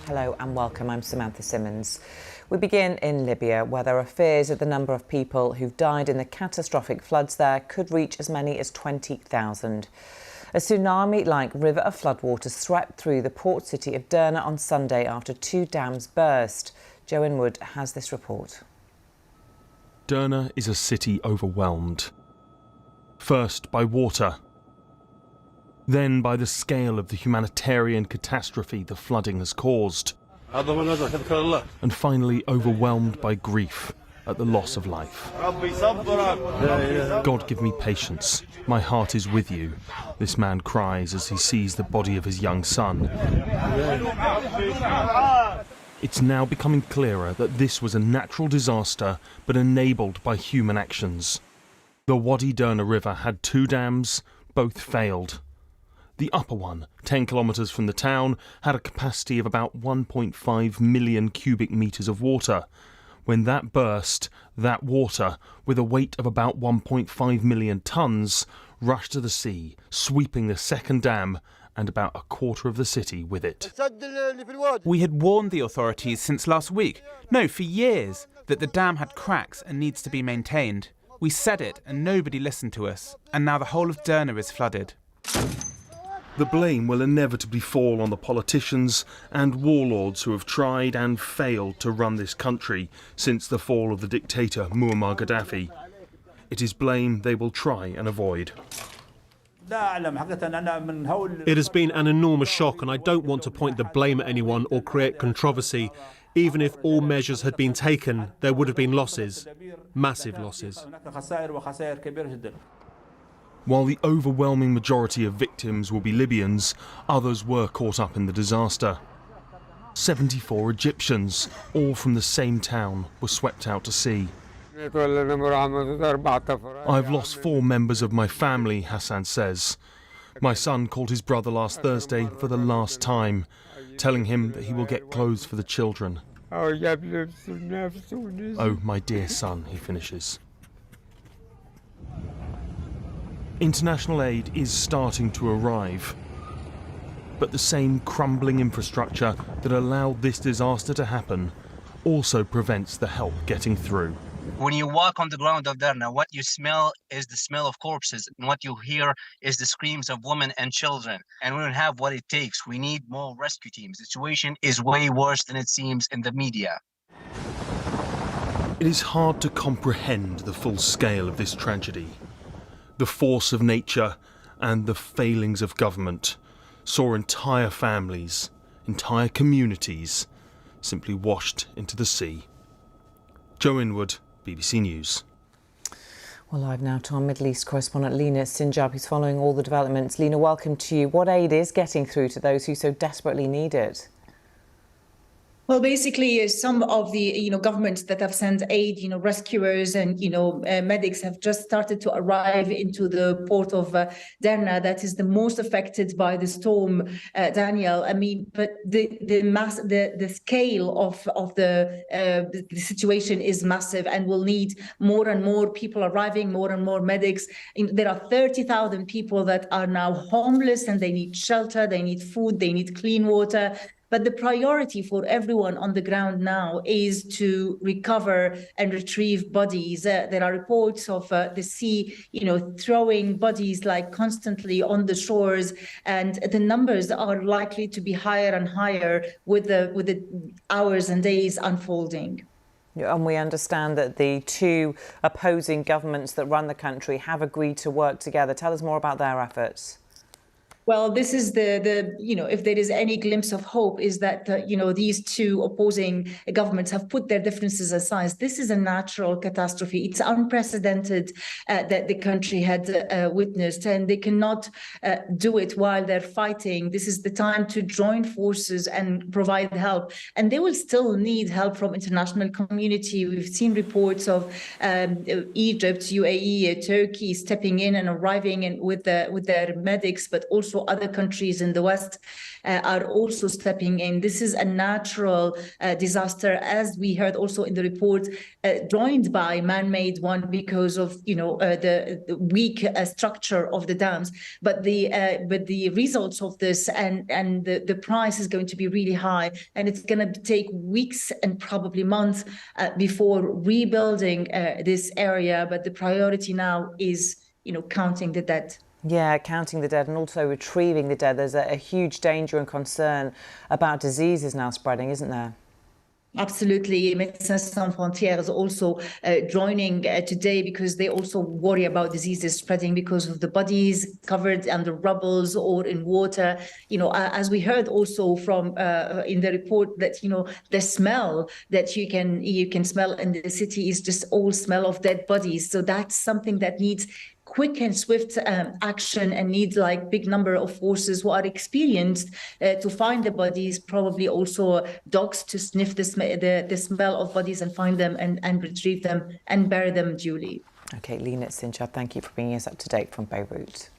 Hello and welcome, I'm Samantha Simmons. We begin in Libya, where there are fears that the number of people who've died in the catastrophic floods there could reach as many as 20,000. A tsunami-like river of floodwaters swept through the port city of Derna on Sunday after two dams burst. Joe Inwood has this report. Derna is a city overwhelmed. First by water, then by the scale of the humanitarian catastrophe the flooding has caused, and finally overwhelmed by grief at the loss of life. God give me patience, my heart is with you, this man cries as he sees the body of his young son. It's now becoming clearer that this was a natural disaster, but enabled by human actions. The Wadi Derna River had two dams, both failed. The upper one, 10 kilometres from the town, had a capacity of about 1.5 million cubic metres of water. When that burst, that water, with a weight of about 1.5 million tonnes, rushed to the sea, sweeping the second dam and about a quarter of the city with it. We had warned the authorities since last week, no, for years, that the dam had cracks and needs to be maintained. We said it and nobody listened to us, and now the whole of Derna is flooded. The blame will inevitably fall on the politicians and warlords who have tried and failed to run this country since the fall of the dictator Muammar Gaddafi. It is blame they will try and avoid. It has been an enormous shock, and I don't want to point the blame at anyone or create controversy. Even if all measures had been taken, there would have been losses, massive losses. While the overwhelming majority of victims will be Libyans, others were caught up in the disaster. 74 Egyptians, all from the same town, were swept out to sea. I've lost 4 members of my family, Hassan says. My son called his brother last Thursday for the last time, telling him that he will get clothes for the children. Oh, my dear son, he finishes. International aid is starting to arrive, but the same crumbling infrastructure that allowed this disaster to happen also prevents the help getting through. When you walk on the ground of Derna, what you smell is the smell of corpses, and what you hear is the screams of women and children. And we don't have what it takes. We need more rescue teams. The situation is way worse than it seems in the media. It is hard to comprehend the full scale of this tragedy. The force of nature and the failings of government saw entire families, entire communities, simply washed into the sea. Joe Inwood, BBC News. Well, live now to our Middle East correspondent Lena Sinjab, who's following all the developments. Lena, welcome to you. What aid is getting through to those who so desperately need it? Well, basically, some of the governments that have sent aid, rescuers and medics have just started to arrive into the port of Derna, that is the most affected by the storm, Daniel. I mean, but the scale of the situation is massive, and will need more and more people arriving, more and more medics. There are 30,000 people that are now homeless, and they need shelter, they need food, they need clean water. But the priority for everyone on the ground now is to recover and retrieve bodies. There are reports of the sea, throwing bodies like constantly on the shores, and the numbers are likely to be higher and higher with the hours and days unfolding. And we understand that the two opposing governments that run the country have agreed to work together. Tell us more about their efforts. Well, this is if there is any glimpse of hope, is that, these two opposing governments have put their differences aside. This is a natural catastrophe. It's unprecedented that the country had witnessed, and they cannot do it while they're fighting. This is the time to join forces and provide help. And they will still need help from international community. We've seen reports of Egypt, UAE, Turkey stepping in and arriving with their medics, but also also other countries in the West are also stepping in. This is a natural disaster, as we heard also in the report, joined by man-made one because of the weak structure of the dams. But the results of this and the price is going to be really high, and it's going to take weeks and probably months before rebuilding this area. But the priority now is counting the dead. Yeah, counting the dead and also retrieving the dead. There's a huge danger and concern about diseases now spreading, isn't there? Absolutely. Médecins Sans Frontières is also joining today because they also worry about diseases spreading because of the bodies covered under rubbles or in water. As we heard also from in the report that the smell that you can smell in the city is just all smell of dead bodies. So that's something that needs quick and swift action and needs like big number of forces who are experienced to find the bodies, probably also dogs to sniff the smell of bodies and find them and retrieve them and bury them duly. Okay, Lina Sinchar, thank you for bringing us up to date from Beirut.